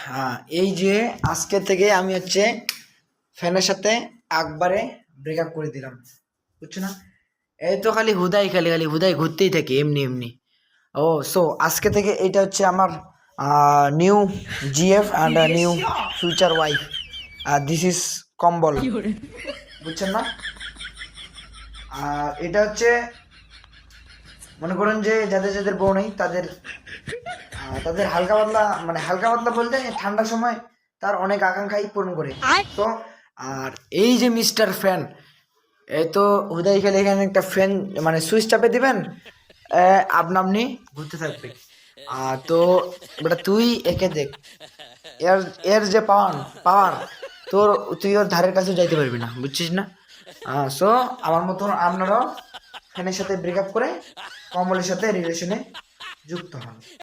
হ্যাঁ, এই যে আজকে থেকে আমি হচ্ছে ফ্যানের সাথে একবারে ব্রেকআপ করে দিলাম, বুঝছো না? এই তো খালি হুদাই খালি খালি হুদাই ঘুরতেই থাকে এমনি এমনি। ও সো আজকে থেকে এটা হচ্ছে আমার new GF and new future wife. This is কম্বল, বুঝছেন না? আর এটা হচ্ছে মনে করেন যে যাদের যাদের বউ নেই তাদের তাদের হালকা পাতলা, মানে হালকা পাতলা বলতে ঠান্ডার সময় তার অনেক আকাঙ্ক্ষাই পূরণ করে। তো আর এই যে মিস্টার ফ্যান, এই তো হুদাই খেলে এখানে একটা ফ্যান মানে সুইচ চাপে দিবেন, আপনা আপনি ঘুরতে থাকবে। তো বেটা তুই একে দেখ, এর এর যে পাওয়ার পাওয়ার তোর, তুই ওর ধারের কাছে যাইতে পারবি না, বুঝছিস না? সো আমার মতন আপনারাও ফ্যানের সাথে ব্রেকআপ করে কম্বলের সাথে রিলেশনে যুক্ত হন।